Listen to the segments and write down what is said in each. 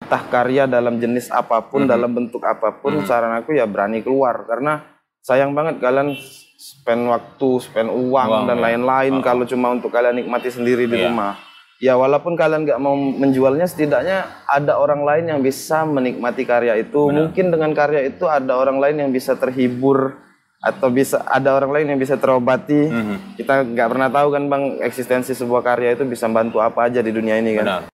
entah karya dalam jenis apapun, dalam bentuk apapun, saran aku ya berani keluar. Karena sayang banget kalian spend waktu, spend uang dan lain-lain kalau cuma untuk kalian nikmati sendiri di rumah. Ya walaupun kalian nggak mau menjualnya, setidaknya ada orang lain yang bisa menikmati karya itu. Mungkin dengan karya itu ada orang lain yang bisa terhibur, atau bisa ada orang lain yang bisa terobati. Kita nggak pernah tahu kan Bang, eksistensi sebuah karya itu bisa bantu apa aja di dunia ini kan.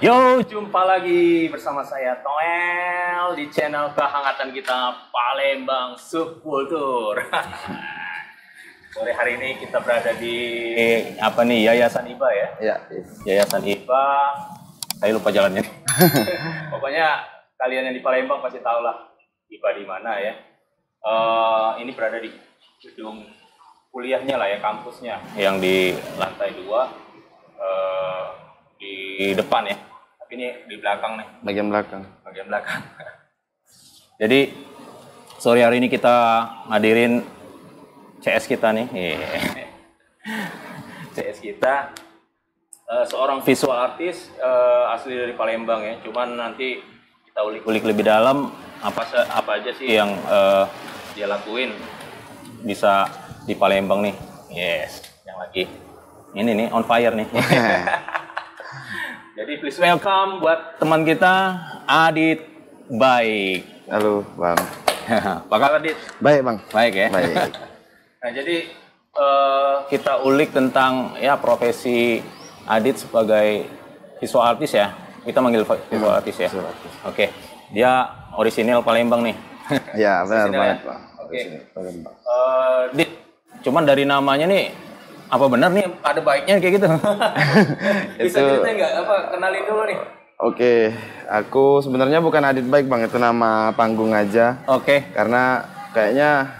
Yo, jumpa lagi bersama saya Toel di channel kehangatan kita Palembang Subkultur. Sore hari ini kita berada di apa nih, Yayasan IBA ya? Iya. Yayasan IBA. Saya lupa jalannya. Pokoknya kalian yang di Palembang pasti tahu lah IBA di mana ya. Ini berada di gedung kuliahnya lah ya, kampusnya yang di lantai 2 di depan ya. Ini di belakang nih. Bagian belakang. Jadi sore hari ini kita ngadirin CS kita nih. CS kita seorang visual artis asli dari Palembang ya. Cuman nanti kita ulik-ulik lebih dalam apa aja sih yang dia lakuin bisa di Palembang nih. Yes, yang lagi ini nih on fire nih. Jadi please welcome buat teman kita Adit Baik. Halo Bang. Apa kabar Adit? Baik Bang. Baik ya. Baik. Nah jadi kita ulik tentang ya profesi Adit sebagai visual artist ya. Kita manggil visual artist ya. Oke. Dia orisinil Palembang nih. Ya benar banget ya? Bang. Oke. Dit, cuman dari namanya nih. Apa benar nih ada baiknya kayak gitu? Bisa ceritain nggak? Kenalin dulu nih. Oke, aku sebenarnya bukan Adit Baik Bang, itu nama panggung aja. Oke. Karena kayaknya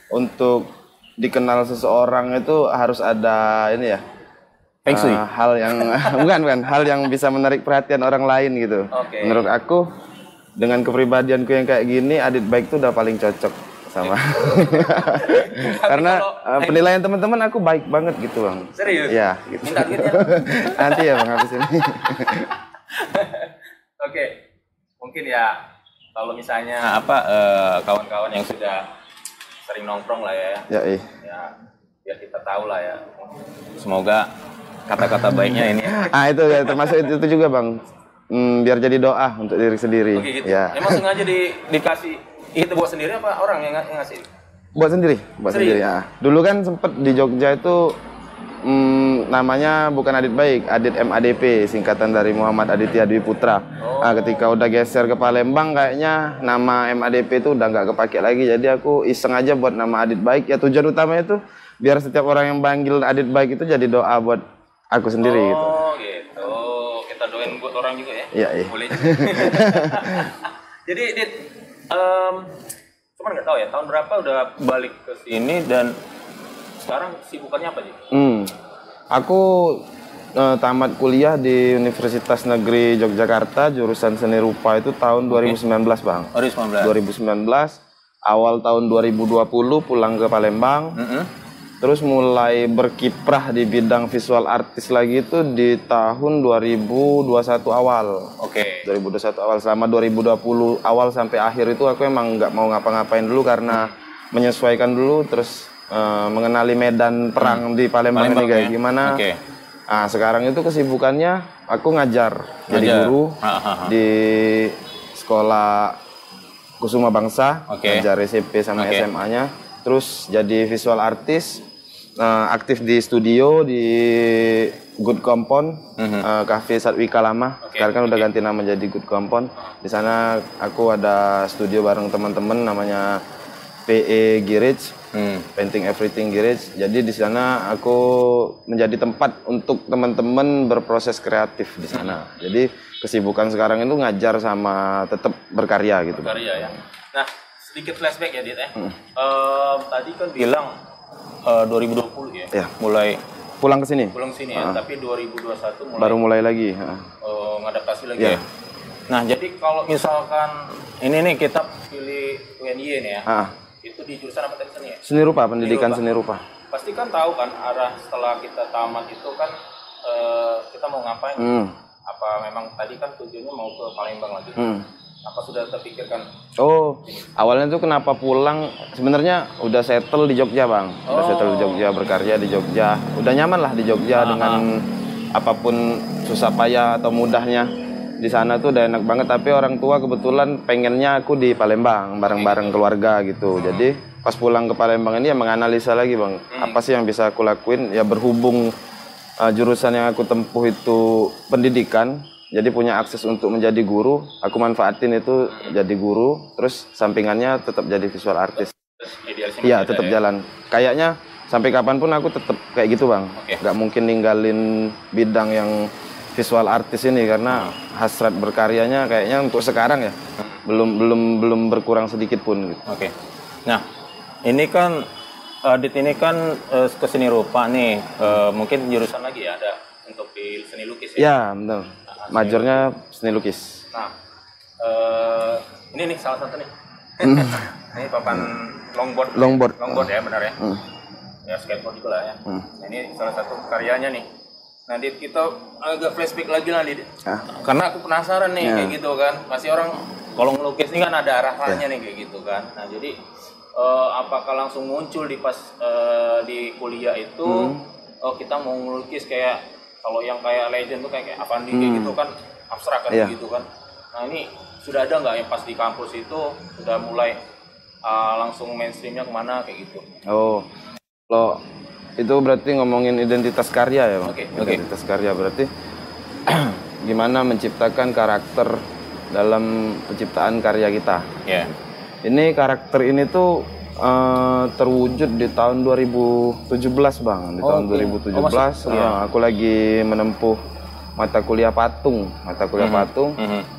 untuk dikenal seseorang itu harus ada ini ya. Feng Shui. Hal yang bukan hal yang bisa menarik perhatian orang lain gitu. Menurut aku dengan kepribadianku yang kayak gini, Adit Baik itu udah paling cocok sama. Karena penilaian teman-teman aku baik banget gitu Bang. Serius? Ya gitu. Minta duitnya. Nanti ya Bang habis ini. Oke. Mungkin ya kalau misalnya kawan-kawan yang sudah sering nongkrong lah ya. Ya, ya biar kita tahu lah ya. Semoga kata-kata baiknya ini. Itu ya, termasuk itu juga Bang. Biar jadi doa untuk diri sendiri. Oke, gitu. Ya. Emang sengaja dikasih itu buat sendiri apa orang yang ngasih? Buat sendiri, sendiri ya. Dulu kan sempet di Jogja itu namanya bukan Adit Baik, Adit MADP, singkatan dari Muhammad Aditya Dwi Putra. Nah, ketika udah geser ke Palembang kayaknya nama MADP itu udah nggak kepake lagi. Jadi aku iseng aja buat nama Adit Baik. Ya tujuan utamanya itu biar setiap orang yang panggil Adit Baik itu jadi doa buat aku sendiri gitu. Oh gitu. Kita doain buat orang juga ya? Iya. Boleh. Jadi Dit, cuman nggak tahu ya tahun berapa udah balik ke sini dan sekarang sibukannya apa sih? Aku tamat kuliah di Universitas Negeri Yogyakarta jurusan Seni Rupa itu tahun 2019 Bang. 2019. Awal tahun 2020 pulang ke Palembang. Terus mulai berkiprah di bidang visual artis lagi itu di tahun 2021 awal. 2021 awal, selama 2020 awal sampai akhir itu aku emang nggak mau ngapa-ngapain dulu karena menyesuaikan dulu, terus mengenali medan perang di Palembang ini kayak gimana. Nah, sekarang itu kesibukannya aku ngajar. Jadi guru di sekolah Kusuma Bangsa, ngajar SMP sama SMA-nya. Terus jadi visual artis, aktif di studio di Good Compound, Cafe Satwika lama. Sekarang kan udah ganti nama jadi Good Compound. Di sana aku ada studio bareng teman-teman namanya PE Garage, Painting Everything Garage. Jadi di sana aku menjadi tempat untuk teman-teman berproses kreatif di sana. Jadi kesibukan sekarang itu ngajar sama tetap berkarya gitu. Berkarya ya. Nah, sedikit flashback ya, Dit ya. Tadi kan bilang 2020 ya, mulai pulang ke sini. Pulang sini ya, tapi 2021 baru mulai lagi. Ngadaptasi lagi ya. Nah, jadi kalau misalkan ini nih kita pilih UNY nih ya, itu di jurusan apa tadi seni ya? Seni rupa, pendidikan seni rupa. Pasti kan tahu kan arah setelah kita tamat itu kan kita mau ngapain? Apa memang tadi kan tujuannya mau ke Palembang lagi? Apa sudah terpikirkan? Oh, awalnya tuh kenapa pulang? Sebenarnya udah settle di Jogja, Bang. Udah settle di Jogja, berkarya di Jogja. Udah nyaman lah di Jogja dengan apapun susah payah atau mudahnya. Di sana tuh udah enak banget, tapi orang tua kebetulan pengennya aku di Palembang bareng-bareng keluarga gitu. Jadi pas pulang ke Palembang ini ya menganalisa lagi, Bang. Apa sih yang bisa aku lakuin? Ya berhubung jurusan yang aku tempuh itu pendidikan, jadi punya akses untuk menjadi guru, aku manfaatin itu jadi guru, terus sampingannya tetap jadi visual artist. Iya, tetap jalan. Kayaknya sampai kapanpun aku tetap kayak gitu, Bang. Gak mungkin ninggalin bidang yang visual artist ini karena hasrat berkaryanya kayaknya untuk sekarang ya belum berkurang sedikit pun. Gitu. Nah, ini kan Dit ini kan ke seni rupa nih, mungkin jurusan lagi ya ada untuk di seni lukis ya? Ya, betul. Majornya seni lukis. Nah, ini nih salah satu nih. Ini papan longboard ya, benar ya? Ya skateboard juga lah ya. Nah, ini salah satu karyanya nih. Nah, Dit, kita agak flashback lagi lah, Dit. Karena aku penasaran nih kayak gitu kan. Masih orang kalau ngelukis ini kan ada arah-arahnya nih kayak gitu kan. Nah, jadi apakah langsung muncul di pas di kuliah itu kita mau ngelukis kayak kalau yang kayak legend tuh kayak Avandi kayak gitu kan abstrak kan gitu kan. Nah, ini sudah ada nggak yang pas di kampus itu sudah mulai langsung mainstreamnya kemana kayak gitu? Oh, lo itu berarti ngomongin identitas karya ya, Bang? Identitas karya berarti gimana menciptakan karakter dalam penciptaan karya kita. Ini karakter ini tuh terwujud di tahun 2017, Bang. Di tahun 2017 aku lagi menempuh mata kuliah patung.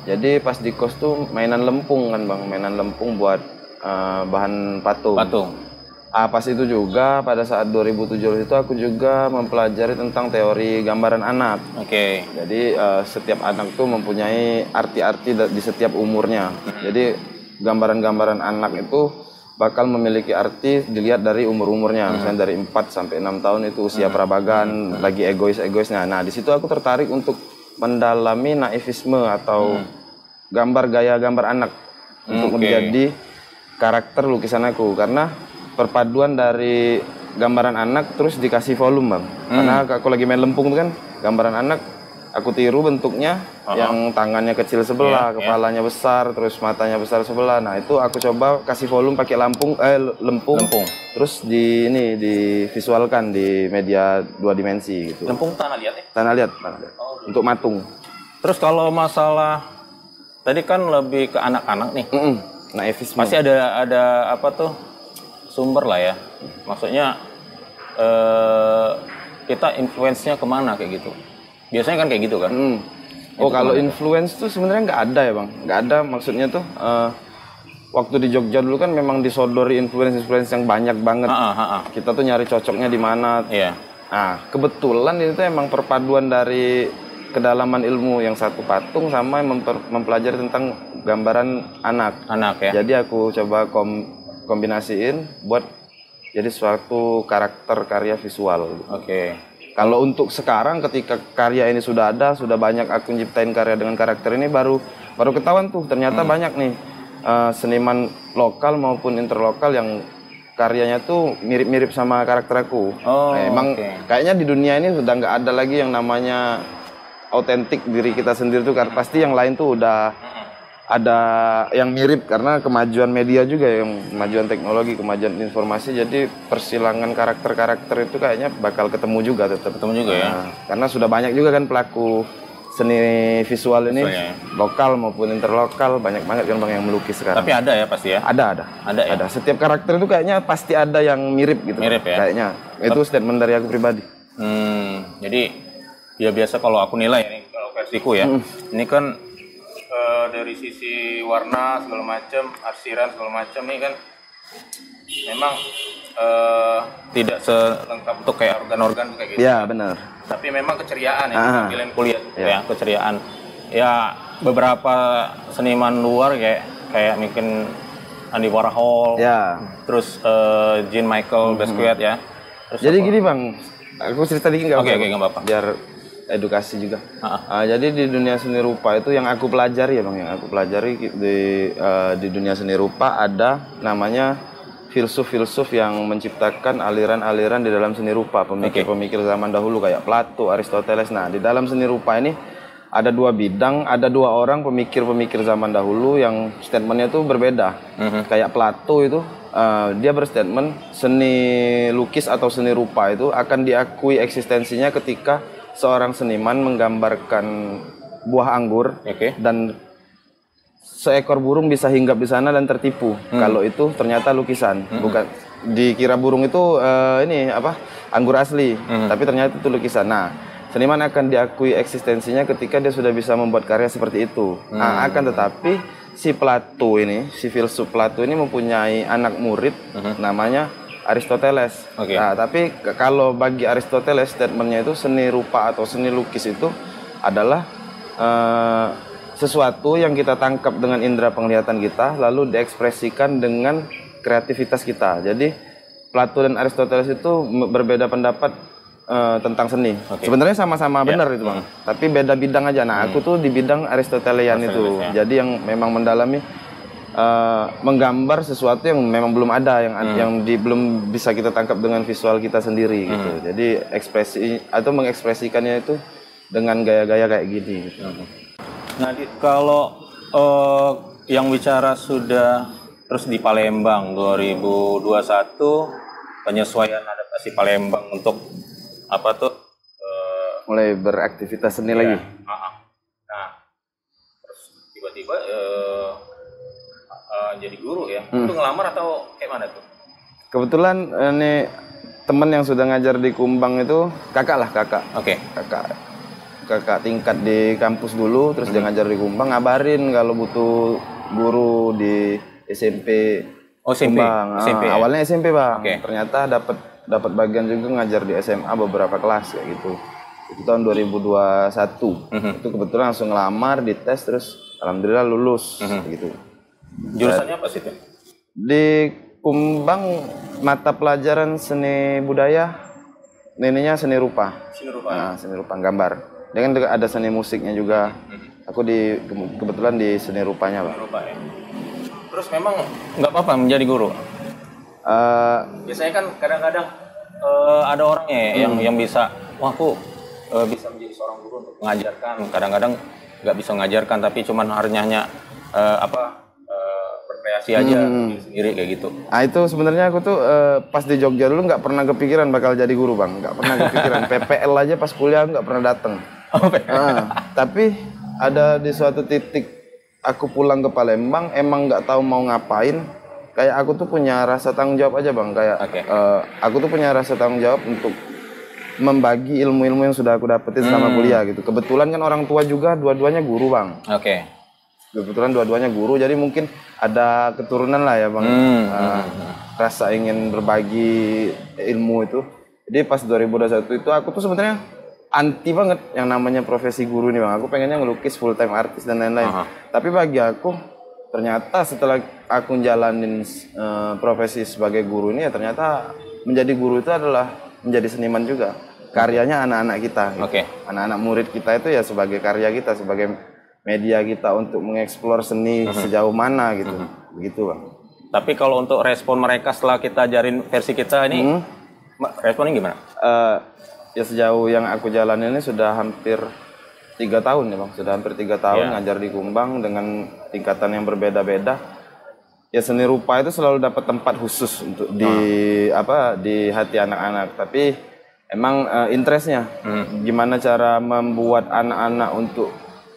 Jadi pas di kos tuh mainan lempung kan, Bang. Mainan lempung buat bahan patung. Pas itu juga pada saat 2017 itu aku juga mempelajari tentang teori gambaran anak. Jadi setiap anak tuh mempunyai arti-arti di setiap umurnya. Jadi gambaran-gambaran anak itu bakal memiliki arti dilihat dari umur-umurnya. Misalnya dari 4 sampai 6 tahun itu usia prabagan, lagi egois-egoisnya. Nah, di situ aku tertarik untuk mendalami naivisme atau gaya gambar anak untuk menjadi karakter lukisan aku, karena perpaduan dari gambaran anak terus dikasih volume, Bang. Karena aku lagi main lempung itu kan gambaran anak, aku tiru bentuknya yang tangannya kecil sebelah, kepalanya besar, terus matanya besar sebelah. Nah, itu aku coba kasih volume pakai lempung. Terus divisualkan di media 2 dimensi gitu. Lempung tanah liat ya? Tanah liat. Untuk matung. Terus kalau masalah tadi kan lebih ke anak-anak nih. Naivisme. Masih ada apa tuh sumber lah ya. Maksudnya kita influence-nya kemana kayak gitu? Biasanya kan kayak gitu kan? Kalau influence tuh sebenarnya nggak ada ya, Bang. Nggak ada, maksudnya tuh waktu di Jogja dulu kan memang disodori influence yang banyak banget. Kita tuh nyari cocoknya di mana. Nah, kebetulan itu emang perpaduan dari kedalaman ilmu yang satu patung sama mempelajari tentang gambaran anak ya. Jadi aku coba kombinasiin buat jadi suatu karakter karya visual. Kalau untuk sekarang ketika karya ini sudah ada, sudah banyak aku nyiptain karya dengan karakter ini, baru ketahuan tuh ternyata banyak nih seniman lokal maupun interlokal yang karyanya tuh mirip-mirip sama karakter aku. Emang kayaknya di dunia ini sudah nggak ada lagi yang namanya autentik diri kita sendiri tuh, karena pasti yang lain tuh udah ada yang mirip karena kemajuan media juga, yang kemajuan teknologi, kemajuan informasi. Jadi persilangan karakter-karakter itu kayaknya bakal ketemu juga, tetap ketemu juga ya. Karena sudah banyak juga kan pelaku seni visual ini, lokal maupun interlokal, banyak banget kan, Bang, yang melukis sekarang. Tapi ada ya pasti ya? Ada. Setiap karakter itu kayaknya pasti ada yang mirip gitu. Mirip ya? Kayaknya. Itu statement dari aku pribadi. Jadi ya biasa kalau aku nilai ini, kalau versiku ya, ini kan dari sisi warna segala macam, arsiran segala macam nih kan memang tidak selengkap untuk kayak organ-organ kayak gitu. Ya benar. Tapi memang keceriaan ya tampilan kuliah ya keceriaan. Ya beberapa seniman luar kayak mungkin Andy Warhol, terus Jean Michael Basquiat ya. Terus jadi gini Bang, aku cerita dikit nggak? Oke, nggak apa-apa. Biar edukasi juga. Jadi di dunia seni rupa itu yang aku pelajari ya Bang, yang aku pelajari di dunia seni rupa ada namanya filsuf-filsuf yang menciptakan aliran-aliran di dalam seni rupa, pemikir-pemikir zaman dahulu kayak Plato, Aristoteles. Nah, di dalam seni rupa ini ada dua bidang, ada dua orang pemikir-pemikir zaman dahulu yang statementnya itu berbeda. Kayak Plato itu, dia berstatement seni lukis atau seni rupa itu akan diakui eksistensinya ketika seorang seniman menggambarkan buah anggur dan seekor burung bisa hinggap di sana dan tertipu. Kalau itu ternyata lukisan, bukan dikira burung itu anggur asli, tapi ternyata itu lukisan. Nah, seniman akan diakui eksistensinya ketika dia sudah bisa membuat karya seperti itu. Nah, akan tetapi si Plato ini, si filsuf Plato ini mempunyai anak murid namanya Aristoteles. Nah, tapi kalau bagi Aristoteles statementnya itu seni rupa atau seni lukis itu adalah sesuatu yang kita tangkap dengan indera penglihatan kita lalu diekspresikan dengan kreativitas kita. Jadi Plato dan Aristoteles itu berbeda pendapat tentang seni. Sebenarnya sama-sama benar itu Bang, tapi beda bidang aja. Nah, aku tuh di bidang Aristotelian itu. Jadi yang memang mendalami menggambar sesuatu yang memang belum ada, yang belum bisa kita tangkap dengan visual kita sendiri gitu. Jadi ekspresi atau mengekspresikannya itu dengan gaya-gaya kayak gini gitu. Nah, kalau yang bicara sudah terus di Palembang 2021 penyesuaian adaptasi Palembang untuk apa tuh mulai beraktivitas seni lagi. Nah, terus tiba-tiba jadi guru ya. Itu ngelamar atau kayak mana tuh? Kebetulan ini teman yang sudah ngajar di Kumbang itu kakak. Kakak tingkat di kampus dulu, terus dia ngajar di Kumbang, ngabarin kalau butuh guru di SMP. Kumbang. SMP ya? Awalnya SMP Bang. Ternyata dapat bagian juga ngajar di SMA beberapa kelas kayak gitu. Itu tahun 2021. Itu kebetulan langsung ngelamar, dites, terus alhamdulillah lulus gitu. Jurusannya apa sih itu? Di Kumbang mata pelajaran seni budaya, ininya seni rupa. Seni rupa gambar. Dia kan ada seni musiknya juga. Aku kebetulan di seni rupanya Bang. Terus memang nggak apa-apa menjadi guru? Biasanya kan kadang-kadang ada orangnya yang bisa, wah aku bisa menjadi seorang guru untuk mengajarkan. Kadang-kadang nggak bisa mengajarkan, tapi cuman hanya berkreasi aja sendiri kayak gitu. Nah itu sebenarnya aku tuh pas di Jogja dulu nggak pernah kepikiran bakal jadi guru Bang, nggak pernah kepikiran. PPL aja pas kuliah nggak pernah datang. Tapi ada di suatu titik aku pulang ke Palembang, emang nggak tahu mau ngapain. Kayak aku tuh punya rasa tanggung jawab aja Bang, kayak aku tuh punya rasa tanggung jawab untuk membagi ilmu-ilmu yang sudah aku dapetin selama kuliah gitu. Kebetulan kan orang tua juga dua-duanya guru Bang. Kebetulan dua-duanya guru, jadi mungkin ada keturunan lah ya Bang. Rasa ingin berbagi ilmu itu. Jadi pas 2021 itu aku tuh sebenarnya anti banget yang namanya profesi guru nih Bang. Aku pengennya ngelukis full time artis dan lain-lain. Tapi bagi aku ternyata setelah aku jalanin profesi sebagai guru ini ya ternyata menjadi guru itu adalah menjadi seniman juga. Karyanya anak-anak kita. Gitu. Anak-anak murid kita itu ya sebagai karya kita, sebagai media kita untuk mengeksplor seni sejauh mana gitu. Begitu Bang. Tapi kalau untuk respon mereka setelah kita ajarin versi kita ini responnya gimana? Ya sejauh yang aku jalanin ini sudah hampir 3 tahun ya Bang, sudah hampir 3 tahun ngajar di Kumbang dengan tingkatan yang berbeda-beda. Ya seni rupa itu selalu dapat tempat khusus untuk di hati anak-anak. Tapi emang interestnya, gimana cara membuat anak-anak untuk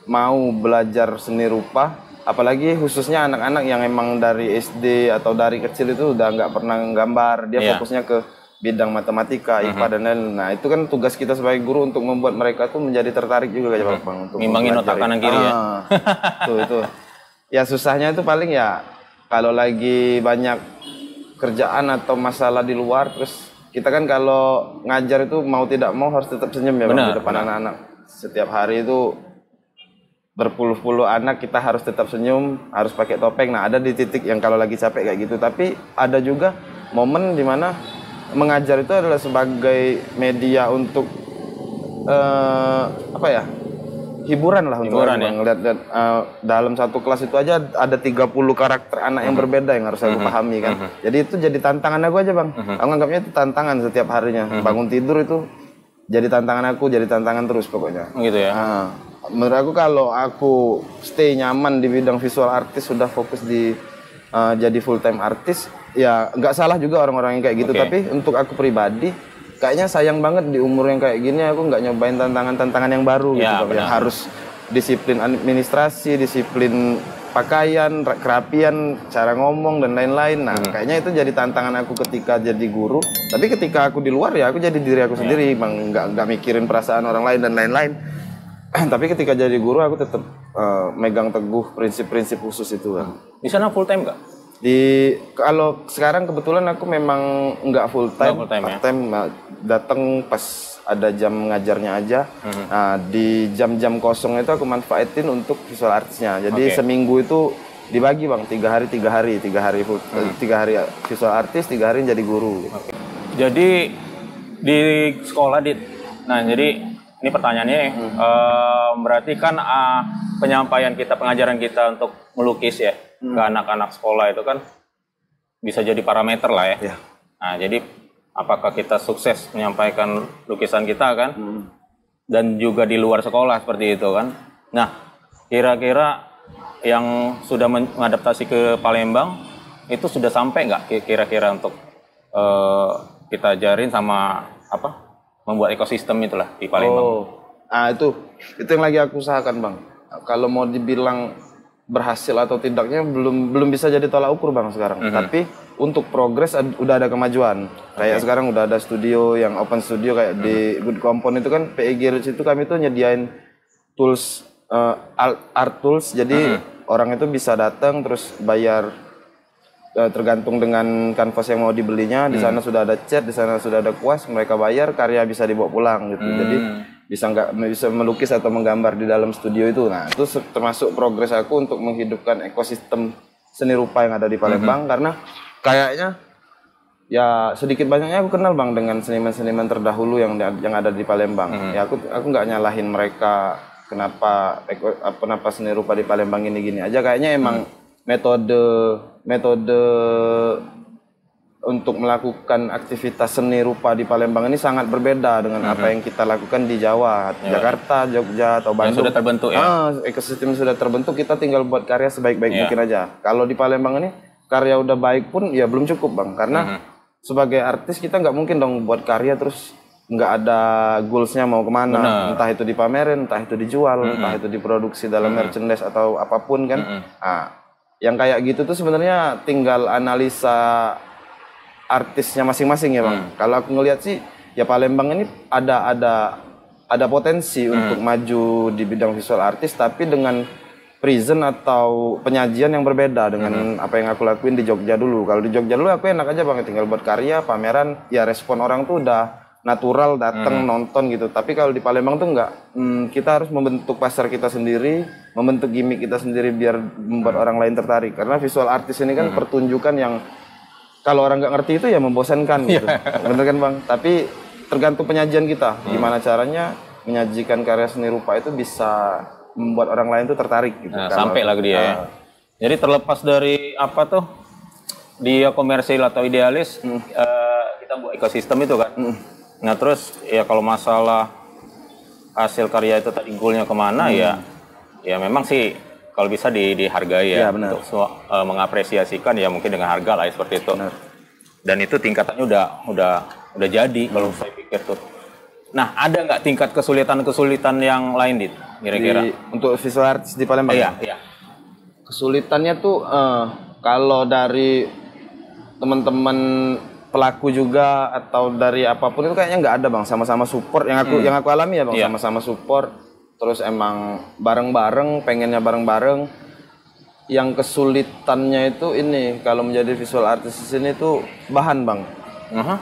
mau belajar seni rupa, apalagi khususnya anak-anak yang emang dari SD atau dari kecil itu udah nggak pernah gambar, dia fokusnya ke bidang matematika, IPA dan lain-lain. Nah, itu kan tugas kita sebagai guru untuk membuat mereka tuh menjadi tertarik juga kayak Bang untuk ngimbangin otak kanan kiri ya. Itu. Ya susahnya itu paling ya kalau lagi banyak kerjaan atau masalah di luar, terus kita kan kalau ngajar itu mau tidak mau harus tetap senyum ya Bang, di depan anak-anak. Setiap hari itu berpuluh-puluh anak kita harus tetap senyum, harus pakai topeng. Nah, ada di titik yang kalau lagi capek kayak gitu. Tapi ada juga momen dimana mengajar itu adalah sebagai media untuk apa ya, hiburan lah untuk ya? ngeliat dalam satu kelas itu aja ada 30 karakter anak yang berbeda yang harus aku pahami kan. Jadi itu jadi tantangan aku aja Bang. Aku anggapnya itu tantangan setiap harinya. Bangun tidur itu jadi tantangan aku, jadi tantangan terus pokoknya. Gitu ya. Menurut aku kalau aku stay nyaman di bidang visual artis, sudah fokus di jadi full time artis, ya nggak salah juga orang-orang yang kayak gitu. Tapi untuk aku pribadi kayaknya sayang banget di umur yang kayak gini aku nggak nyobain tantangan-tantangan yang baru gitu. Ya harus disiplin administrasi, disiplin pakaian, kerapian, cara ngomong dan lain-lain. Nah, kayaknya itu jadi tantangan aku ketika jadi guru. Tapi ketika aku di luar ya aku jadi diri aku sendiri, Bang, nggak mikirin perasaan orang lain dan lain-lain. Tapi ketika jadi guru aku tetap megang teguh prinsip-prinsip khusus itu kan. Di sana full time nggak? Kalau sekarang kebetulan aku memang nggak full time, part time ya? Datang pas ada jam ngajarnya aja. Nah, di jam-jam kosong itu aku manfaatin untuk visual artisnya. Jadi seminggu itu dibagi Bang, 3 hari 3 hari, 3 hari visual artis, 3 hari jadi guru. Jadi di sekolah nah jadi ini pertanyaannya, berarti kan penyampaian kita, pengajaran kita untuk melukis ya ke anak-anak sekolah itu kan bisa jadi parameter lah ya. Nah, jadi apakah kita sukses menyampaikan lukisan kita kan, dan juga di luar sekolah seperti itu kan. Nah, kira-kira yang sudah mengadaptasi ke Palembang itu sudah sampai nggak kira-kira untuk kita ajarin sama membuat ekosistem itulah di Palembang. Itu yang lagi aku usahakan Bang. Kalau mau dibilang berhasil atau tidaknya belum bisa jadi tolak ukur Bang sekarang. Tapi untuk progres udah ada kemajuan. Kayak sekarang udah ada studio yang open studio kayak di Good Compone itu kan, PEG itu kami tuh nyediain tools art tools. Jadi orang itu bisa datang terus bayar tergantung dengan kanvas yang mau dibelinya. Di sana sudah ada cat, di sana sudah ada kuas, mereka bayar, karya bisa dibawa pulang gitu. Jadi bisa melukis atau menggambar di dalam studio itu. Nah, itu termasuk progres aku untuk menghidupkan ekosistem seni rupa yang ada di Palembang, karena kayaknya ya sedikit banyaknya aku kenal Bang dengan seniman-seniman terdahulu yang ada di Palembang. Ya aku nggak nyalahin mereka kenapa seni rupa di Palembang ini gini aja. Kayaknya emang metode untuk melakukan aktivitas seni rupa di Palembang ini sangat berbeda dengan apa yang kita lakukan di Jawa, Jakarta, Jogja atau Bandung. Yang sudah terbentuk ya. Ekosistem sudah terbentuk, kita tinggal buat karya sebaik-baik mungkin aja. Kalau di Palembang ini karya udah baik pun ya belum cukup Bang, karena sebagai artis kita nggak mungkin dong buat karya terus nggak ada goalsnya mau kemana. Entah itu dipamerin, entah itu dijual, entah itu diproduksi dalam merchandise atau apapun kan. Nah, yang kayak gitu tuh sebenarnya tinggal analisa artisnya masing-masing ya Bang. Kalau aku ngelihat sih ya Palembang ini ada potensi untuk maju di bidang visual artis, tapi dengan present atau penyajian yang berbeda dengan apa yang aku lakuin di Jogja dulu. Kalau di Jogja dulu aku enak aja Bang, tinggal buat karya, pameran, ya respon orang tuh udah natural, datang nonton gitu. Tapi kalau di Palembang tuh enggak. Kita harus membentuk pasar kita sendiri, membentuk gimmick kita sendiri biar membuat orang lain tertarik. Karena visual artis ini kan pertunjukan yang kalau orang nggak ngerti itu ya membosankan gitu. Bener kan Bang? Tapi tergantung penyajian kita. Gimana caranya menyajikan karya seni rupa itu bisa membuat orang lain tuh tertarik gitu. Nah, sampai lagi dia ya. Jadi terlepas dari apa tuh dia komersil atau idealis, kita buat ekosistem itu kan. Nah terus ya kalau masalah hasil karya itu tadi goalnya kemana ya memang sih kalau bisa dihargai ya, untuk mengapresiasikan ya mungkin dengan harga lah ya, seperti itu. Dan itu tingkatannya udah jadi kalau saya pikir tuh. Nah, ada nggak tingkat kesulitan yang lain kira-kira untuk visual artis di Palembang? Iya. Kesulitannya tuh kalau dari teman-teman pelaku juga atau dari apapun itu kayaknya nggak ada bang, sama-sama support yang aku alami ya bang, sama-sama support, terus emang bareng-bareng, pengennya bareng-bareng. Yang kesulitannya itu ini kalau menjadi visual artist di sini tuh bahan bang.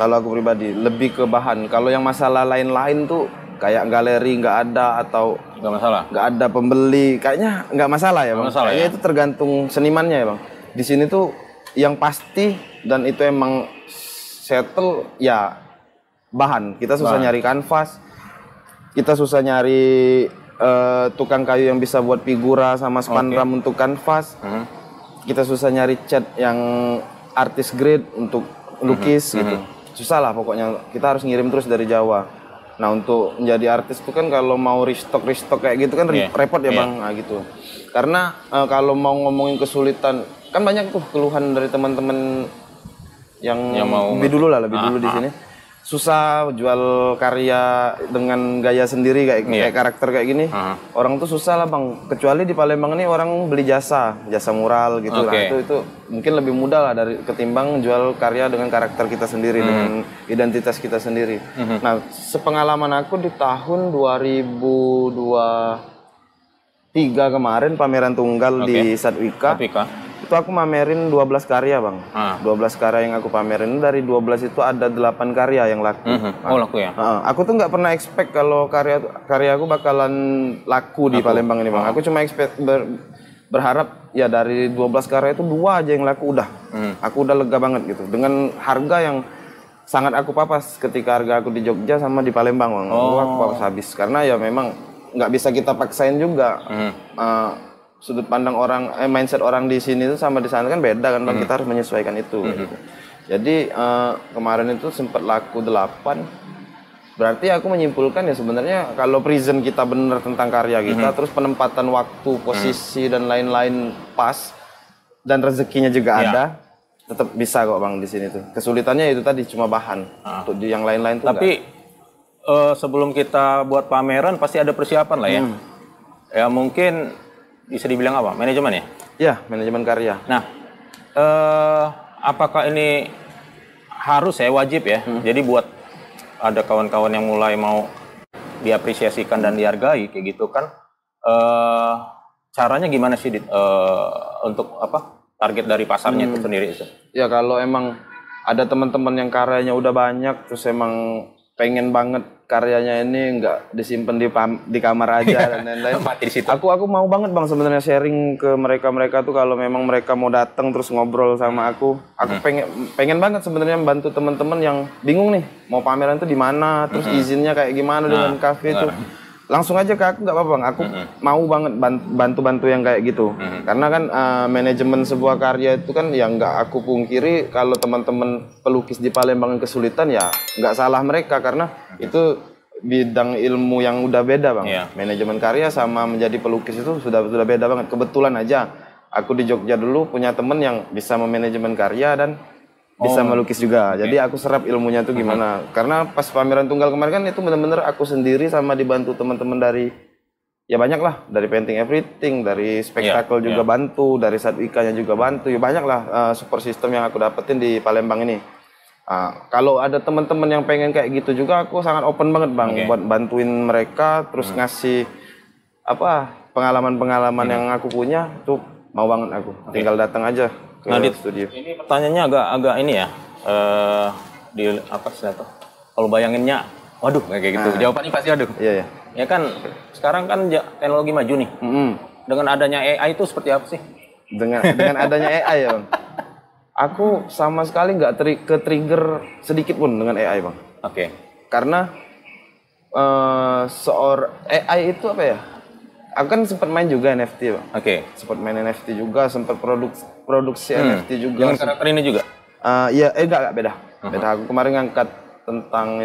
Kalau aku pribadi lebih ke bahan. Kalau yang masalah lain-lain tuh kayak galeri nggak ada atau nggak ada pembeli, kayaknya nggak masalah ya bang. Kayaknya itu tergantung senimannya ya bang. Di sini tuh yang pasti dan itu emang settle ya bahan. Kita susah nyari kanvas, kita susah nyari tukang kayu yang bisa buat figura sama spandram untuk kanvas. Kita susah nyari cat yang artist grade untuk lukis gitu. Susah lah pokoknya. Kita harus ngirim terus dari Jawa. Nah untuk menjadi artis itu kan kalau mau restock kayak gitu kan repot ya bang. Nah gitu. Karena kalau mau ngomongin kesulitan kan banyak tuh keluhan dari teman-teman yang mau lebih dulu di sini. Susah jual karya dengan gaya sendiri kayak karakter kayak gini. Orang tuh susah lah bang. Kecuali di Palembang ini orang beli jasa mural gitu lah. Itu mungkin lebih mudah lah ketimbang jual karya dengan karakter kita sendiri, dengan identitas kita sendiri. Nah, sepengalaman aku di tahun 2023 kemarin pameran tunggal di Satwika. Itu aku mamerin 12 karya bang. 12 karya yang aku pamerin, dari 12 itu ada 8 karya yang laku. Laku ya? Aku tuh nggak pernah expect kalau karya aku bakalan laku di Palembang ini bang. Aku cuma berharap ya dari 12 karya itu 2 aja yang laku udah. Aku udah lega banget gitu. Dengan harga yang sangat aku papas ketika harga aku di Jogja sama di Palembang bang. Aku papas habis karena ya memang nggak bisa kita paksain juga. Sudut pandang orang, mindset orang di sini itu sama di sana kan beda kan bang, kita harus menyesuaikan itu. Gitu. Jadi kemarin itu sempat laku 8, berarti aku menyimpulkan ya sebenarnya kalau present kita benar tentang karya kita, terus penempatan waktu, posisi dan lain-lain pas, dan rezekinya juga ada, tetap bisa kok bang di sini tuh. Kesulitannya itu tadi cuma bahan, untuk di yang lain-lain tuh. Tapi sebelum kita buat pameran pasti ada persiapan lah ya. Ya mungkin bisa dibilang apa? Manajemen ya? Ya, manajemen karya. Nah, apakah ini harus ya, wajib ya? Jadi buat ada kawan-kawan yang mulai mau diapresiasikan dan dihargai kayak gitu kan, caranya gimana sih untuk apa? Target dari pasarnya itu sendiri itu? Ya kalau emang ada teman-teman yang karyanya udah banyak, terus emang pengen banget karyanya ini nggak disimpan di kamar aja dan lain-lain. Aku mau banget bang sebenarnya sharing ke mereka tuh kalau memang mereka mau datang terus ngobrol sama aku pengen banget sebenarnya membantu teman-teman yang bingung nih mau pameran tuh di mana, terus izinnya kayak gimana dengan kafe itu. Langsung aja ke aku nggak apa-apa bang, aku mau banget bantu yang kayak gitu. Karena kan manajemen sebuah karya itu kan ya nggak aku pungkiri kalau teman-teman pelukis di Palembang kesulitan ya nggak salah mereka karena itu bidang ilmu yang udah beda bang. Manajemen karya sama menjadi pelukis itu sudah beda banget. Kebetulan aja aku di Jogja dulu punya temen yang bisa memanajemen karya dan bisa melukis juga. Jadi aku serap ilmunya tuh gimana. Karena pas pameran tunggal kemarin kan itu bener-bener aku sendiri sama dibantu teman-teman dari ya banyak lah, dari Painting Everything, dari spektakel juga bantu, dari Satwika-nya juga bantu. Ya banyak lah support system yang aku dapetin di Palembang ini. Kalau ada teman-teman yang pengen kayak gitu juga aku sangat open banget bang buat bantuin mereka, terus ngasih apa pengalaman-pengalaman yang aku punya tuh mau banget aku. Tinggal datang aja ke studio. Ini pertanyaannya agak ini ya, di apa sih tuh? Kalau bayanginnya, waduh kayak gitu. Jawabannya pasti aduh. Iya. Ya kan sekarang kan teknologi maju nih. Dengan adanya AI itu seperti apa sih? Dengan adanya AI ya bang. Aku sama sekali nggak ke-trigger sedikit pun dengan AI bang. Karena AI itu apa ya? Aku kan sempat main juga NFT bang. Sempat main NFT juga, sempat produksi NFT juga. Dengan karakter ini juga? Iya, enggak beda. Beda. Aku kemarin ngangkat tentang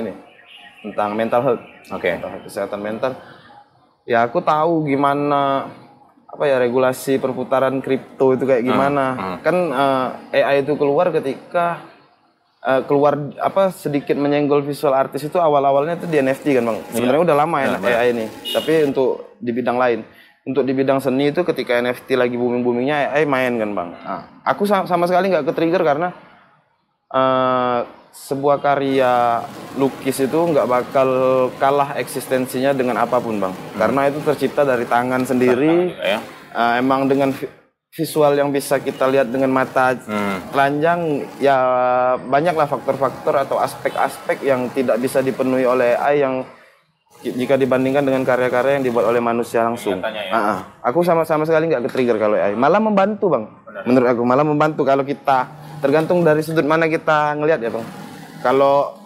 mental health. Mental health, kesehatan mental. Ya aku tahu gimana apa ya regulasi perputaran kripto itu kayak gimana. Kan AI itu keluar ketika sedikit menyenggol visual artis itu awal-awalnya itu di NFT kan bang. Sebenarnya udah lama ya AI ini. Tapi untuk di bidang lain, untuk di bidang seni itu ketika NFT lagi booming-boomingnya AI main kan bang. Aku sama sekali nggak ke-trigger karena sebuah karya lukis itu nggak bakal kalah eksistensinya dengan apapun, Bang. Karena itu tercipta dari tangan sendiri. Emang dengan visual yang bisa kita lihat dengan mata telanjang, ya banyaklah faktor-faktor atau aspek-aspek yang tidak bisa dipenuhi oleh AI yang jika dibandingkan dengan karya-karya yang dibuat oleh manusia langsung. Aku sama sekali nggak ke-trigger kalau AI. Malah membantu, Bang. Menurut aku malah membantu kalau kita tergantung dari sudut mana kita ngelihat ya, Bang. Kalau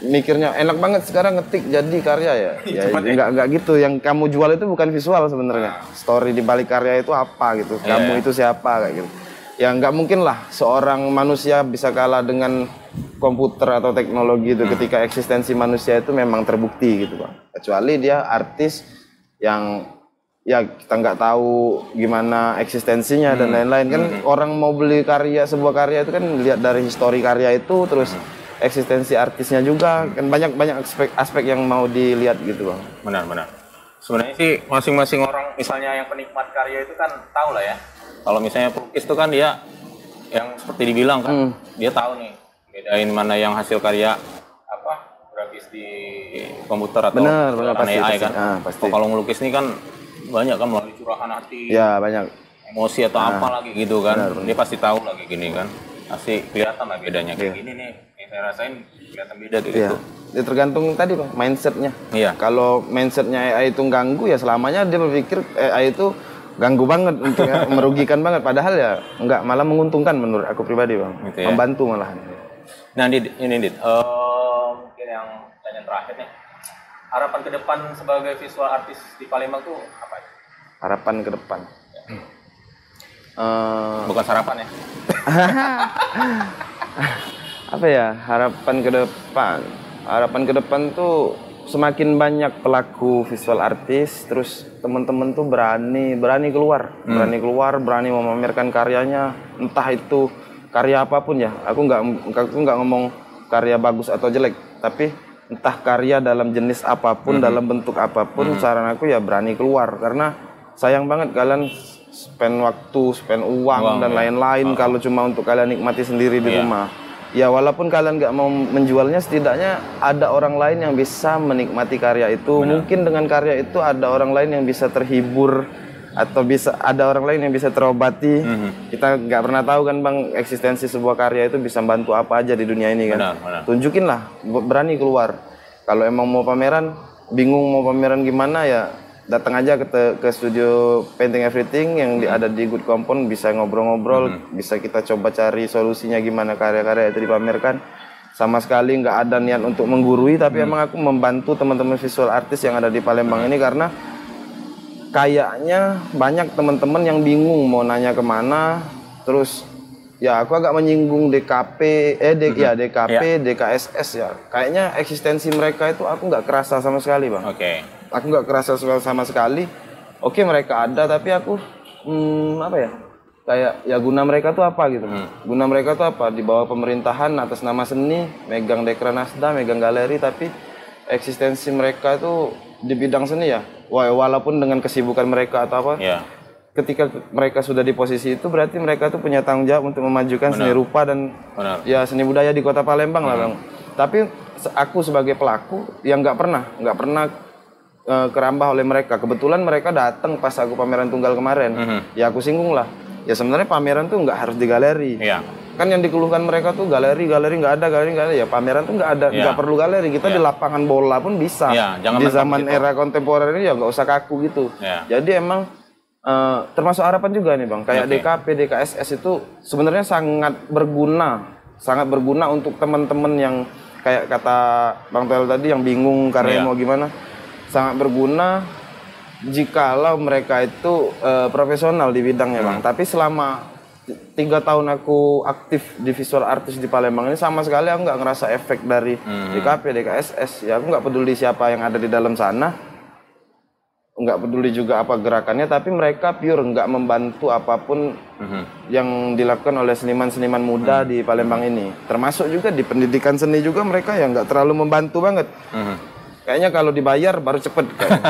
mikirnya enak banget sekarang ngetik jadi karya ya nggak gitu. Yang kamu jual itu bukan visual sebenarnya. Story di balik karya itu apa gitu. Kamu itu siapa kayak gitu. Ya nggak mungkin lah seorang manusia bisa kalah dengan komputer atau teknologi itu ketika eksistensi manusia itu memang terbukti gitu, Bang. Kecuali dia artis yang ya kita nggak tahu gimana eksistensinya dan lain-lain kan. Orang mau beli sebuah karya itu kan lihat dari histori karya itu, terus eksistensi artisnya juga kan, banyak aspek yang mau dilihat gitu, Bang. Benar. Sebenarnya sih masing-masing orang, misalnya yang penikmat karya itu kan tahu lah ya. Kalau misalnya pelukis itu kan dia yang seperti dibilang kan, dia tahu nih bedain mana yang hasil karya grafis di komputer atau AI kan. Pasti. Kalau ngelukis ini kan banyak kan melalui curahan hati. Ya, banyak. Emosi atau apa lagi gitu kan. Benar. Dia pasti tahu lagi gini kan. Pasti kelihatan lah bedanya kayak gini nih. Yang saya rasain kelihatan beda gitu. Ya, tergantung tadi, Bang, mindsetnya. Kalau mindsetnya AI itu ganggu ya selamanya dia berpikir AI itu ganggu banget untuk merugikan banget. Padahal ya enggak, malah menguntungkan menurut aku pribadi, Bang. Gitu ya? Membantu malahan. Nah, Dit, mungkin yang pertanyaan terakhir nih. Harapan ke depan sebagai visual artis di Palembang tuh apa? Harapan ke depan. Bukan sarapan ya? Apa ya harapan ke depan? Harapan ke depan tuh semakin banyak pelaku visual artis, terus teman-teman tuh berani keluar, berani memamerkan karyanya, entah itu karya apapun ya. Aku nggak ngomong karya bagus atau jelek, tapi entah karya dalam jenis apapun, dalam bentuk apapun, saran aku ya berani keluar. Karena sayang banget kalian spend waktu, spend uang dan lain-lain kalau cuma untuk kalian nikmati sendiri di rumah. Ya walaupun kalian nggak mau menjualnya, setidaknya ada orang lain yang bisa menikmati karya itu. Mungkin dengan karya itu ada orang lain yang bisa terhibur, atau bisa ada orang lain yang bisa terobati. Kita nggak pernah tahu kan, Bang, eksistensi sebuah karya itu bisa bantu apa aja di dunia ini kan. Tunjukin lah, berani keluar. Kalau emang mau pameran, bingung mau pameran gimana, ya datang aja ke studio Painting Everything yang ada di Good Compound, bisa ngobrol-ngobrol, bisa kita coba cari solusinya gimana karya-karya itu dipamerkan. Sama sekali nggak ada niat untuk menggurui, tapi emang aku membantu teman-teman visual artis yang ada di Palembang ini, karena kayaknya banyak teman-teman yang bingung mau nanya kemana. Terus ya aku agak menyinggung DKP, DKSS ya. Kayaknya eksistensi mereka itu aku nggak kerasa sama sekali, Bang. Aku nggak kerasa sama sekali. Mereka ada, tapi aku apa ya? Kayak ya guna mereka tuh apa gitu. Guna mereka tuh apa? Di bawah pemerintahan atas nama seni, megang Dekranasda, megang galeri, tapi eksistensi mereka itu di bidang seni ya. Walaupun dengan kesibukan mereka atau apa. Ketika mereka sudah di posisi itu, berarti mereka tuh punya tanggung jawab untuk memajukan seni rupa dan ya seni budaya di Kota Palembang lah, Bang. Tapi aku sebagai pelaku yang nggak pernah kerambah oleh mereka. Kebetulan mereka datang pas aku pameran tunggal kemarin. Ya aku singgung lah. Ya sebenarnya pameran tuh nggak harus di galeri. Kan yang dikeluhkan mereka tuh galeri nggak ada. Ya pameran tuh nggak perlu galeri. Kita di lapangan bola pun bisa. Di zaman era kontemporer ini ya nggak usah kaku gitu. Jadi emang termasuk harapan juga nih, Bang. Kayak DKP, DKSS itu sebenarnya sangat berguna untuk teman-teman yang kayak kata Bang Toel tadi, yang bingung karya mau gimana. Sangat berguna jikalau mereka itu profesional di bidangnya, Bang. Tapi selama 3 tahun aku aktif di visual artis di Palembang ini, sama sekali aku nggak ngerasa efek dari DKP, DKSS. Ya aku nggak peduli siapa yang ada di dalam sana, nggak peduli juga apa gerakannya, tapi mereka pure nggak membantu apapun yang dilakukan oleh seniman-seniman muda di Palembang ini. Termasuk juga di pendidikan seni juga mereka ya nggak terlalu membantu banget. Kayaknya kalau dibayar baru cepet kayaknya,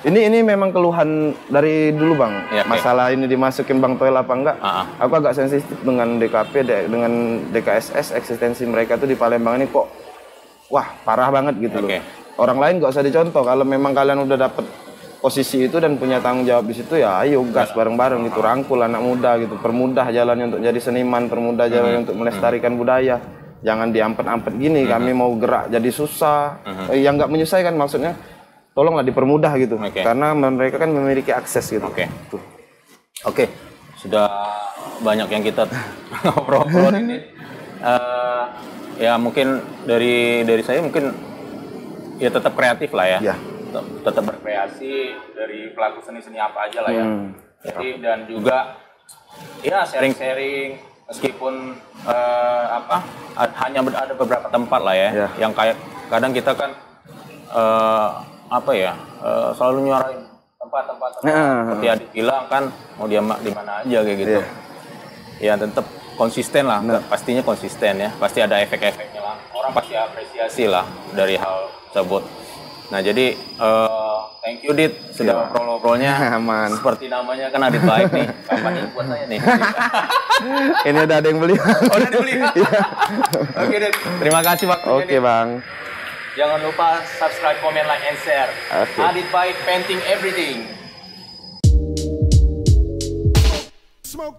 gitu. Ini memang keluhan dari dulu Bang. Ya, masalah ini dimasukin Bang Toel apa enggak. Aku agak sensitif dengan DKP, dengan DKSS, eksistensi mereka tuh di Palembang ini kok wah parah banget gitu loh. Orang lain nggak usah dicontoh. Kalau memang kalian udah dapet posisi itu dan punya tanggung jawab di situ, ya ayo gas bareng-bareng gitu, rangkul anak muda gitu, permudah jalannya untuk jadi seniman, permudah jalannya untuk melestarikan budaya. Jangan diampet-ampet gini, kami mau gerak jadi susah. Yang nggak menyusahkan maksudnya, tolonglah dipermudah gitu, karena mereka kan memiliki akses gitu. Oke. Sudah banyak yang kita ngobrol ini. Ya mungkin dari saya mungkin ya tetap kreatif lah ya. Tetap berkreasi dari pelaku seni-seni apa aja lah ya. Jadi dan juga ya sharing-sharing meskipun hanya ada beberapa tempat lah ya, yang kayak kadang kita kan selalu nyuarain tempat-tempat seperti Adit bilang kan mau dia di mana aja kayak gitu. Ya tetap konsisten lah, pastinya konsisten ya. Pasti ada efek-efeknya lah. Orang pasti apresiasi lah dari hal tersebut. Nah jadi thank you Dit sudah ngobrol-ngobrolnya. Aman. Seperti namanya kan Adit Baik nih. Kapan nih buat saya nih? Ini udah ada yang beli. Oh udah dibeli. Oke Dit, terima kasih waktunya. Oke Bang. Jangan lupa subscribe, comment, like, and share. Adit Baik Painting Everything. Smoke,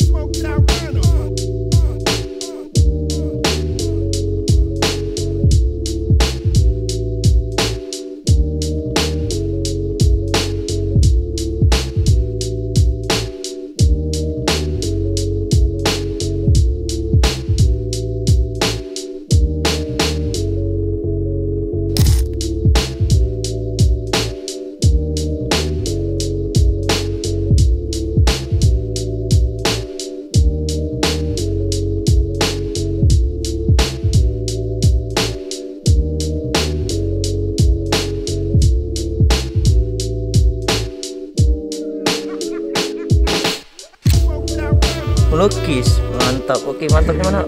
melukis mantap. Oke, mantapnya mana?